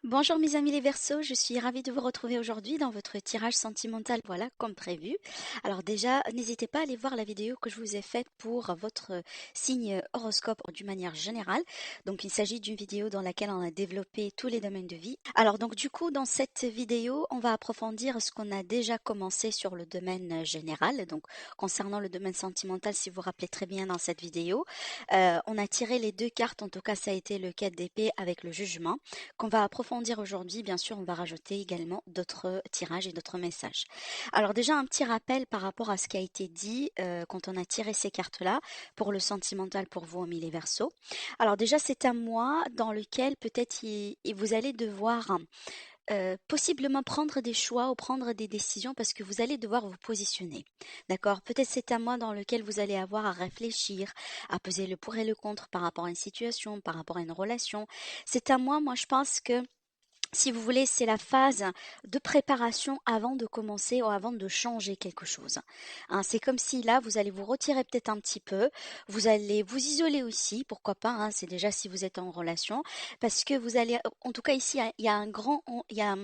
Bonjour mes amis les Verseaux, je suis ravie de vous retrouver aujourd'hui dans votre tirage sentimental, voilà, comme prévu. Alors déjà, n'hésitez pas à aller voir la vidéo que je vous ai faite pour votre signe horoscope d'une manière générale. Donc il s'agit d'une vidéo dans laquelle on a développé tous les domaines de vie. Alors donc du coup, dans cette vidéo, on va approfondir ce qu'on a déjà commencé sur le domaine général. Donc concernant le domaine sentimental, si vous vous rappelez très bien dans cette vidéo, on a tiré les deux cartes, en tout cas ça a été le 4 d'épée avec le jugement qu'on va approfondir aujourd'hui. Bien sûr, on va rajouter également d'autres tirages et d'autres messages. Alors déjà, un petit rappel par rapport à ce qui a été dit quand on a tiré ces cartes-là pour le sentimental pour vous, amis les Verseaux. Alors déjà, c'est un mois dans lequel peut-être vous allez devoir possiblement prendre des choix ou prendre des décisions parce que vous allez devoir vous positionner. D'accord? Peut-être c'est un mois dans lequel vous allez avoir à réfléchir, à peser le pour et le contre par rapport à une situation, par rapport à une relation. C'est un mois, moi je pense que si vous voulez, c'est la phase de préparation avant de commencer ou avant de changer quelque chose. Hein, c'est comme si là, vous allez vous retirer peut-être un petit peu, vous allez vous isoler aussi, pourquoi pas, hein, c'est déjà si vous êtes en relation, parce que vous allez, en tout cas ici, il y a un grand, il y a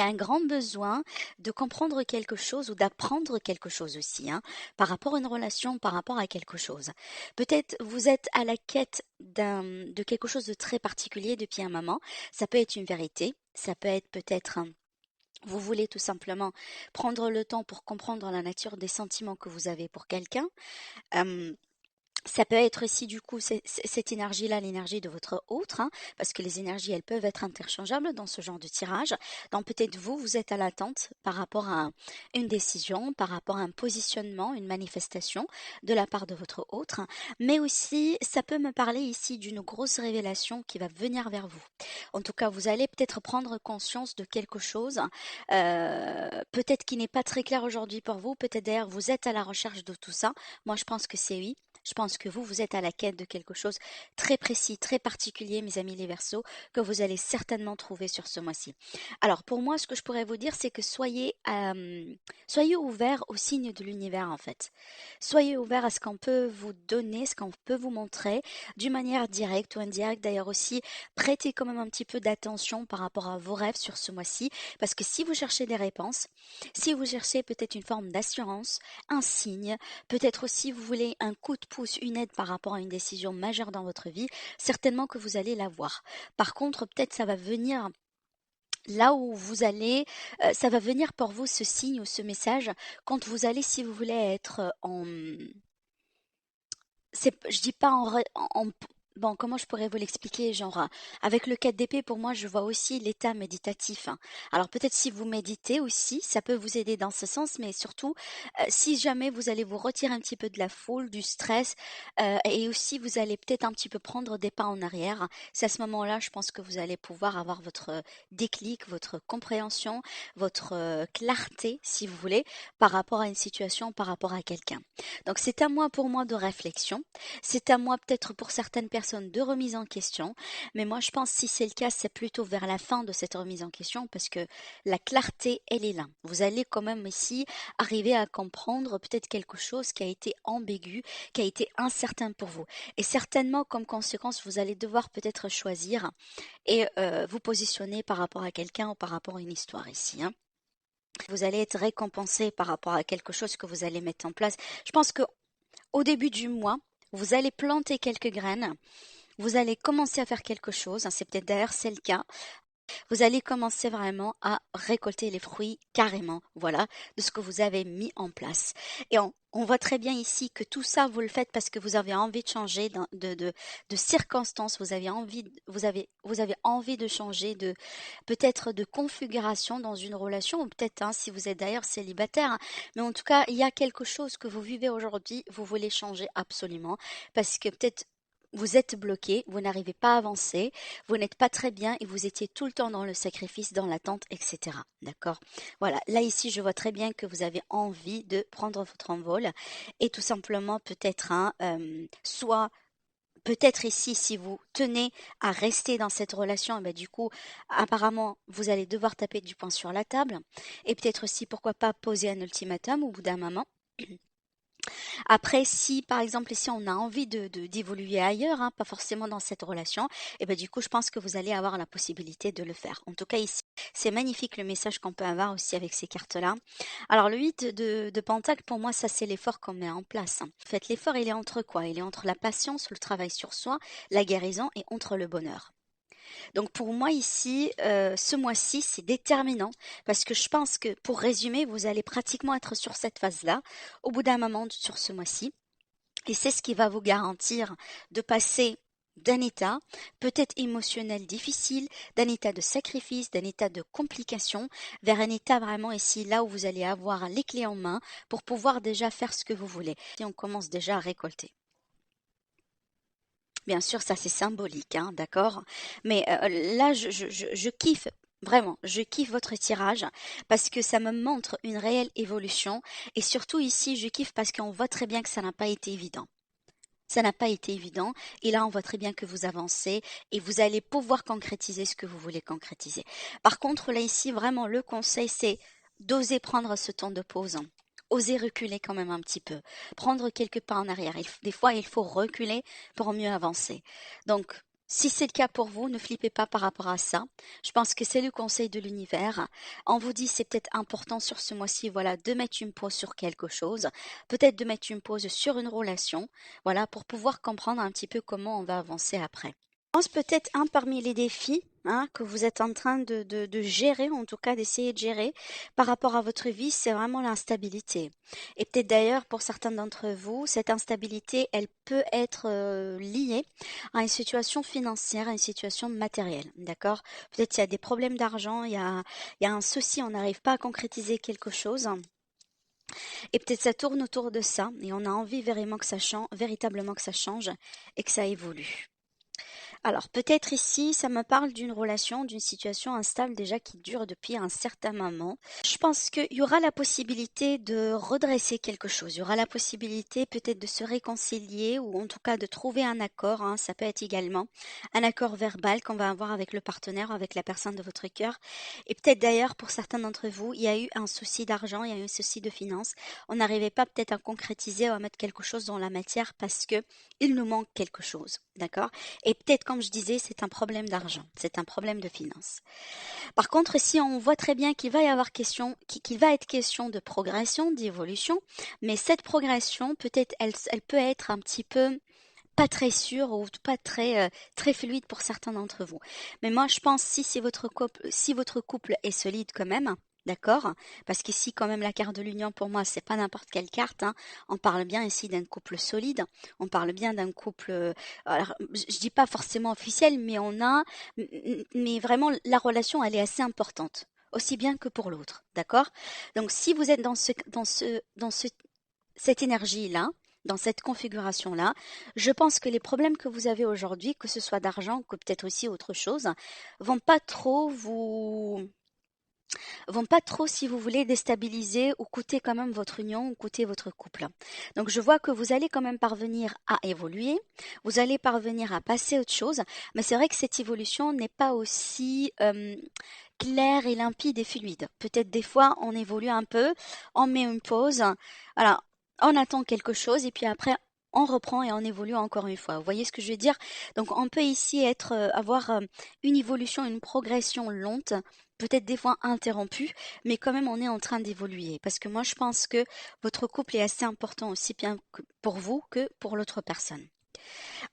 un grand besoin de comprendre quelque chose ou d'apprendre quelque chose aussi, hein, par rapport à une relation, par rapport à quelque chose. Peut-être vous êtes à la quête de quelque chose de très particulier depuis un moment. Ça peut être une vérité, ça peut être peut-être vous voulez tout simplement prendre le temps pour comprendre la nature des sentiments que vous avez pour quelqu'un. Euh, Ça peut être aussi du coup cette énergie-là, l'énergie de votre autre, hein, parce que les énergies, elles peuvent être interchangeables dans ce genre de tirage. Donc peut-être vous, vous êtes à l'attente par rapport à une décision, par rapport à un positionnement, une manifestation de la part de votre autre. Mais aussi, ça peut me parler ici d'une grosse révélation qui va venir vers vous. En tout cas, vous allez peut-être prendre conscience de quelque chose, peut-être qui n'est pas très clair aujourd'hui pour vous. Peut-être d'ailleurs vous êtes à la recherche de tout ça. Moi, je pense que c'est oui. Je pense que vous, vous êtes à la quête de quelque chose très précis, très particulier, mes amis les Verseaux, que vous allez certainement trouver sur ce mois-ci. Alors, pour moi, ce que je pourrais vous dire, c'est que soyez ouverts aux signes de l'univers, en fait. Soyez ouverts à ce qu'on peut vous donner, ce qu'on peut vous montrer, d'une manière directe ou indirecte. D'ailleurs aussi, prêtez quand même un petit peu d'attention par rapport à vos rêves sur ce mois-ci, parce que si vous cherchez des réponses, si vous cherchez peut-être une forme d'assurance, un signe, peut-être aussi vous voulez un coup de pouce, une aide par rapport à une décision majeure dans votre vie, certainement que vous allez l'avoir. Par contre, peut-être ça va venir là où vous allez, ça va venir pour vous ce signe ou ce message quand vous allez, si vous voulez être en, je dis pas bon, comment je pourrais vous l'expliquer, genre, avec le 4 d'épée, pour moi, je vois aussi l'état méditatif, hein. Alors peut-être si vous méditez aussi, ça peut vous aider dans ce sens, mais surtout, si jamais vous allez vous retirer un petit peu de la foule, du stress, et aussi vous allez peut-être un petit peu prendre des pas en arrière, c'est à ce moment-là, je pense que vous allez pouvoir avoir votre déclic, votre compréhension, votre clarté, si vous voulez, par rapport à une situation, par rapport à quelqu'un. Donc c'est à moi pour moi de réflexion, c'est à moi peut-être pour certaines personnes de remise en question, mais moi je pense si c'est le cas, c'est plutôt vers la fin de cette remise en question parce que la clarté, elle est là. Vous allez quand même ici arriver à comprendre peut-être quelque chose qui a été ambigu, qui a été incertain pour vous. Et certainement comme conséquence, vous allez devoir peut-être choisir et vous positionner par rapport à quelqu'un ou par rapport à une histoire ici, hein. Vous allez être récompensé par rapport à quelque chose que vous allez mettre en place. Je pense que au début du mois, vous allez planter quelques graines, vous allez commencer à faire quelque chose, hein, c'est peut-être d'ailleurs c'est le cas, vous allez commencer vraiment à récolter les fruits carrément, voilà, de ce que vous avez mis en place. Et on voit très bien ici que tout ça, vous le faites parce que vous avez envie de changer de circonstances, vous avez envie de changer de, peut-être de configuration dans une relation, ou peut-être, hein, si vous êtes d'ailleurs célibataire, hein, mais en tout cas, il y a quelque chose que vous vivez aujourd'hui, vous voulez changer absolument, parce que peut-être vous êtes bloqué, vous n'arrivez pas à avancer, vous n'êtes pas très bien et vous étiez tout le temps dans le sacrifice, dans l'attente, etc. D'accord? Voilà. Là, ici, je vois très bien que vous avez envie de prendre votre envol et tout simplement peut-être, hein, soit peut-être ici, si vous tenez à rester dans cette relation, eh ben, du coup, apparemment, vous allez devoir taper du poing sur la table et peut-être aussi, pourquoi pas, poser un ultimatum au bout d'un moment. Après, si par exemple ici on a envie d'évoluer ailleurs, hein, pas forcément dans cette relation, et ben du coup je pense que vous allez avoir la possibilité de le faire. En tout cas ici, c'est magnifique le message qu'on peut avoir aussi avec ces cartes-là. Alors le 8 de Pentacle, pour moi, ça c'est l'effort qu'on met en place, hein. En fait, l'effort, il est entre quoi? Il est entre la patience, le travail sur soi, la guérison et entre le bonheur. Donc pour moi ici, ce mois-ci, c'est déterminant parce que je pense que pour résumer, vous allez pratiquement être sur cette phase-là au bout d'un moment sur ce mois-ci. Et c'est ce qui va vous garantir de passer d'un état peut-être émotionnel difficile, d'un état de sacrifice, d'un état de complication, vers un état vraiment ici, là où vous allez avoir les clés en main pour pouvoir déjà faire ce que vous voulez. Et on commence déjà à récolter. Bien sûr, ça c'est symbolique, hein, d'accord? Mais là, je kiffe, vraiment, je kiffe votre tirage parce que ça me montre une réelle évolution. Et surtout ici, je kiffe parce qu'on voit très bien que ça n'a pas été évident. Ça n'a pas été évident. Et là, on voit très bien que vous avancez et vous allez pouvoir concrétiser ce que vous voulez concrétiser. Par contre, là, ici, vraiment, le conseil, c'est d'oser prendre ce temps de pause. Oser reculer quand même un petit peu. Prendre quelques pas en arrière. Des fois, il faut reculer pour mieux avancer. Donc, si c'est le cas pour vous, ne flippez pas par rapport à ça. Je pense que c'est le conseil de l'univers. On vous dit c'est peut-être important sur ce mois-ci, voilà, de mettre une pause sur quelque chose, peut-être de mettre une pause sur une relation, voilà, pour pouvoir comprendre un petit peu comment on va avancer après. Je pense peut-être un parmi les défis, hein, que vous êtes en train de gérer, en tout cas d'essayer de gérer par rapport à votre vie, c'est vraiment l'instabilité. Et peut-être d'ailleurs pour certains d'entre vous, cette instabilité, elle peut être liée à une situation financière, à une situation matérielle, d'accord? Peut-être il y a des problèmes d'argent, il y a un souci, on n'arrive pas à concrétiser quelque chose. Et peut-être ça tourne autour de ça, et on a envie véritablement que ça change, véritablement que ça change et que ça évolue. Alors peut-être ici, ça me parle d'une relation, d'une situation instable déjà qui dure depuis un certain moment. Je pense qu'il y aura la possibilité de redresser quelque chose. Il y aura la possibilité peut-être de se réconcilier ou en tout cas de trouver un accord, hein. Ça peut être également un accord verbal qu'on va avoir avec le partenaire, avec la personne de votre cœur. Et peut-être d'ailleurs pour certains d'entre vous, il y a eu un souci d'argent, il y a eu un souci de finances. On n'arrivait pas peut-être à concrétiser ou à mettre quelque chose dans la matière parce que il nous manque quelque chose, d'accord? Et peut-être, comme je disais, c'est un problème d'argent, c'est un problème de finances. Par contre, si on voit très bien qu'il va y avoir question, qu'il va être question de progression, d'évolution, mais cette progression, peut-être, elle peut être un petit peu pas très sûre ou pas très fluide pour certains d'entre vous. Mais moi, je pense si votre couple est solide quand même, d'accord? Parce qu'ici, quand même, la carte de l'union, pour moi, c'est pas n'importe quelle carte, hein. On parle bien ici d'un couple solide. On parle bien d'un couple, alors, je dis pas forcément officiel, mais mais vraiment, la relation, elle est assez importante. Aussi bien que pour l'autre, d'accord? Donc, si vous êtes cette énergie-là, dans cette configuration-là, je pense que les problèmes que vous avez aujourd'hui, que ce soit d'argent ou que peut-être aussi autre chose, vont pas trop vont pas trop, si vous voulez, déstabiliser ou coûter quand même votre union ou coûter votre couple. Donc je vois que vous allez quand même parvenir à évoluer, vous allez parvenir à passer à autre chose, mais c'est vrai que cette évolution n'est pas aussi claire et limpide et fluide. Peut-être des fois on évolue un peu, on met une pause, voilà, on attend quelque chose et puis après on reprend et on évolue encore une fois. Vous voyez ce que je veux dire? Donc on peut ici avoir une évolution, une progression lente, peut-être des fois interrompue, mais quand même on est en train d'évoluer. Parce que moi je pense que votre couple est assez important aussi bien pour vous que pour l'autre personne.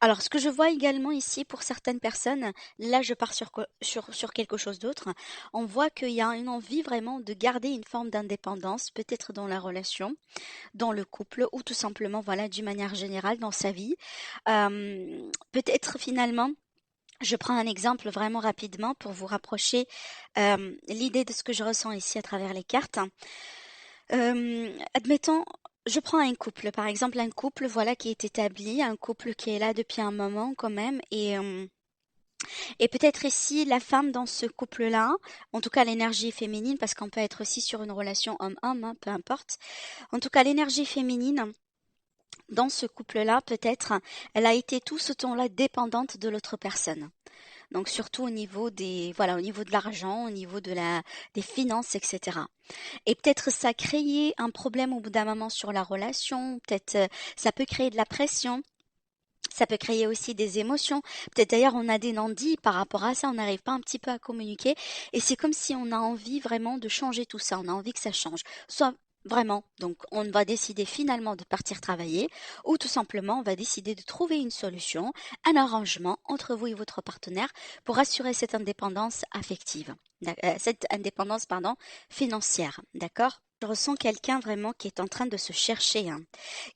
Alors, ce que je vois également ici pour certaines personnes, là je pars sur quelque chose d'autre, on voit qu'il y a une envie vraiment de garder une forme d'indépendance, peut-être dans la relation, dans le couple ou tout simplement, voilà, d'une manière générale dans sa vie. Peut-être finalement, je prends un exemple vraiment rapidement pour vous rapprocher l'idée de ce que je ressens ici à travers les cartes. Admettons, je prends un couple, par exemple un couple, voilà, qui est établi, un couple qui est là depuis un moment quand même, et peut-être ici la femme dans ce couple-là, en tout cas l'énergie féminine, parce qu'on peut être aussi sur une relation homme-homme, hein, peu importe. En tout cas l'énergie féminine dans ce couple-là, peut-être, elle a été tout ce temps-là dépendante de l'autre personne. Donc surtout au niveau au niveau de l'argent, au niveau des finances, etc. Et peut-être ça crée un problème au bout d'un moment sur la relation, peut-être ça peut créer de la pression. Ça peut créer aussi des émotions. Peut-être d'ailleurs on a des non-dits par rapport à ça, on n'arrive pas un petit peu à communiquer. Et c'est comme si on a envie vraiment de changer tout ça, on a envie que ça change. Soit vraiment, donc on va décider finalement de partir travailler, ou tout simplement on va décider de trouver une solution, un arrangement entre vous et votre partenaire pour assurer cette indépendance affective, cette indépendance, pardon, financière. D'accord? Je ressens quelqu'un vraiment qui est en train de se chercher, hein.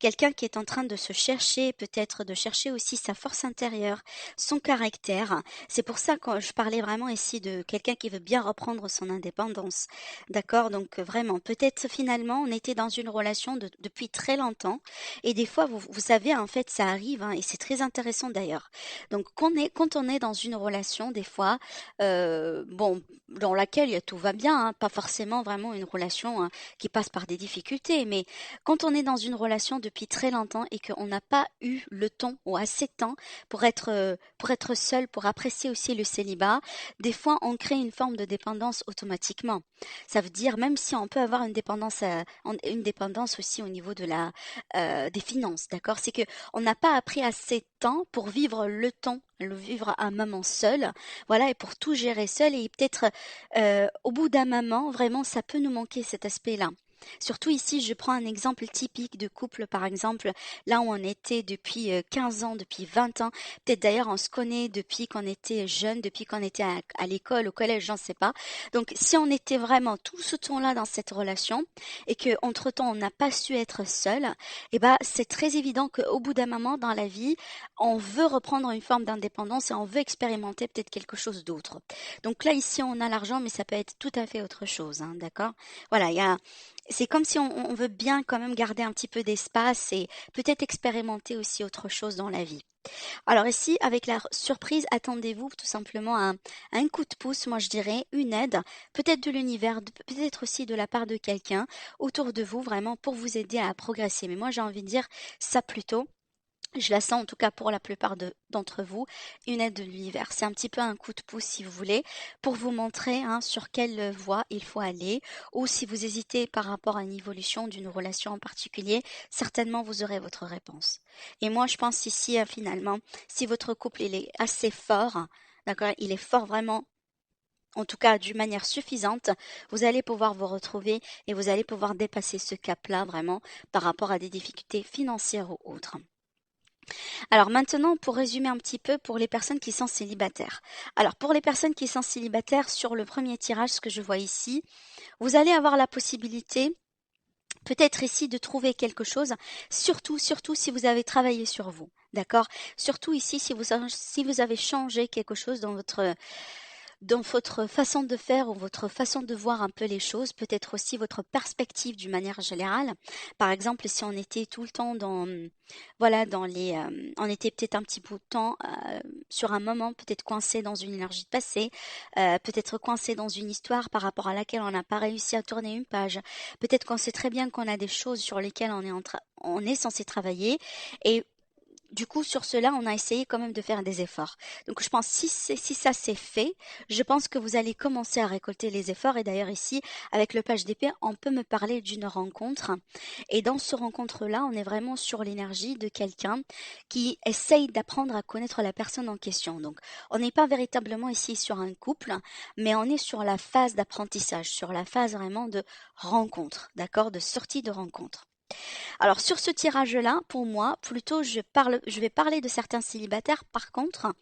Quelqu'un qui est en train de se chercher, peut-être de chercher aussi sa force intérieure, son caractère. C'est pour ça que je parlais vraiment ici de quelqu'un qui veut bien reprendre son indépendance. D'accord? Donc vraiment, peut-être finalement on était dans une relation depuis très longtemps et des fois, vous savez, en fait, ça arrive, hein, et c'est très intéressant d'ailleurs. Donc quand on est dans une relation, des fois, bon, dans laquelle tout va bien, hein, pas forcément vraiment une relation, hein, qui passe par des difficultés, mais quand on est dans une relation depuis très longtemps et qu'on n'a pas eu le temps ou assez de temps pour être seul, pour apprécier aussi le célibat, des fois on crée une forme de dépendance automatiquement. Ça veut dire même si on peut avoir une dépendance aussi au niveau des finances, d'accord? C'est que on n'a pas appris assez de temps pour vivre le temps, le vivre un moment seul, voilà, et pour tout gérer seul et peut-être au bout d'un moment, vraiment, ça peut nous manquer cet aspect-là. Surtout ici, je prends un exemple typique de couple, par exemple, là où on était depuis 15 ans, depuis 20 ans. Peut-être d'ailleurs, on se connaît depuis qu'on était jeune, depuis qu'on était à l'école, au collège, j'en sais pas. Donc, si on était vraiment tout ce temps-là dans cette relation et que entre-temps, on n'a pas su être seul, eh ben, c'est très évident qu'au bout d'un moment dans la vie, on veut reprendre une forme d'indépendance et on veut expérimenter peut-être quelque chose d'autre. Donc là, ici, on a l'argent, mais ça peut être tout à fait autre chose, hein, d'accord? Voilà, c'est comme si on veut bien quand même garder un petit peu d'espace et peut-être expérimenter aussi autre chose dans la vie. Alors ici, avec la surprise, attendez-vous tout simplement à un coup de pouce, moi je dirais, une aide, peut-être de l'univers, peut-être aussi de la part de quelqu'un autour de vous, vraiment pour vous aider à progresser. Mais moi j'ai envie de dire ça plutôt. Je la sens en tout cas pour la plupart d'entre vous, une aide de l'univers. C'est un petit peu un coup de pouce si vous voulez, pour vous montrer, hein, sur quelle voie il faut aller, ou si vous hésitez par rapport à une évolution d'une relation en particulier, certainement vous aurez votre réponse. Et moi je pense ici, finalement, si votre couple il est assez fort, d'accord, il est fort vraiment. En tout cas, d'une manière suffisante, vous allez pouvoir vous retrouver et vous allez pouvoir dépasser ce cap-là vraiment par rapport à des difficultés financières ou autres. Alors maintenant, pour résumer un petit peu pour les personnes qui sont célibataires. Alors pour les personnes qui sont célibataires, sur le premier tirage, ce que je vois ici, vous allez avoir la possibilité peut-être ici de trouver quelque chose, surtout si vous avez travaillé sur vous. D'accord? Surtout ici si vous avez changé quelque chose dans votre façon de faire ou votre façon de voir un peu les choses, peut-être aussi votre perspective d'une manière générale. Par exemple, si on était tout le temps on était peut-être un petit bout de temps sur un moment, peut-être coincé dans une énergie de passé, peut-être coincé dans une histoire par rapport à laquelle on n'a pas réussi à tourner une page. Peut-être qu'on sait très bien qu'on a des choses sur lesquelles on est censé travailler et du coup, sur cela, on a essayé quand même de faire des efforts. Donc, je pense si ça c'est fait, je pense que vous allez commencer à récolter les efforts. Et d'ailleurs, ici, avec le page d'épée, on peut me parler d'une rencontre. Et dans ce rencontre-là, on est vraiment sur l'énergie de quelqu'un qui essaye d'apprendre à connaître la personne en question. Donc, on n'est pas véritablement ici sur un couple, mais on est sur la phase d'apprentissage, sur la phase vraiment de rencontre, d'accord, de sortie de rencontre. Alors sur ce tirage-là, pour moi, plutôt je vais parler de certains célibataires. Par contre,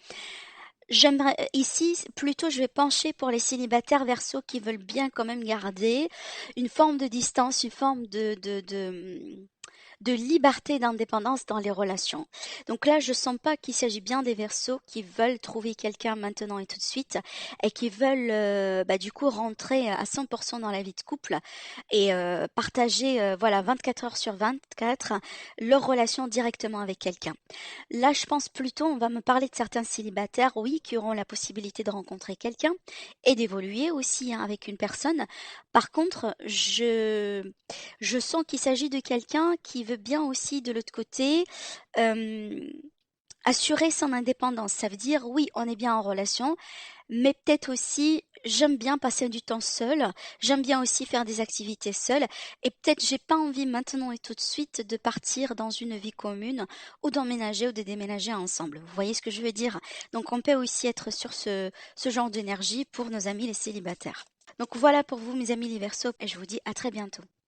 j'aimerais ici plutôt je vais pencher pour les célibataires verso qui veulent bien quand même garder une forme de distance, une forme de liberté, d'indépendance dans les relations. Donc là, je sens pas qu'il s'agit bien des Verseaux qui veulent trouver quelqu'un maintenant et tout de suite et qui veulent du coup rentrer à 100% dans la vie de couple et partager 24 heures sur 24 leur relation directement avec quelqu'un. Là, je pense plutôt, on va me parler de certains célibataires, oui, qui auront la possibilité de rencontrer quelqu'un et d'évoluer aussi, hein, avec une personne. Par contre, je sens qu'il s'agit de quelqu'un qui veut bien aussi de l'autre côté, euh, assurer son indépendance. Ça veut dire, oui, on est bien en relation, mais peut-être aussi, j'aime bien passer du temps seul, j'aime bien aussi faire des activités seule, et peut-être j'ai pas envie maintenant et tout de suite de partir dans une vie commune, ou d'emménager ou de déménager ensemble. Vous voyez ce que je veux dire? Donc on peut aussi être sur ce genre d'énergie pour nos amis les célibataires. Donc voilà pour vous mes amis les Verseaux, et je vous dis à très bientôt.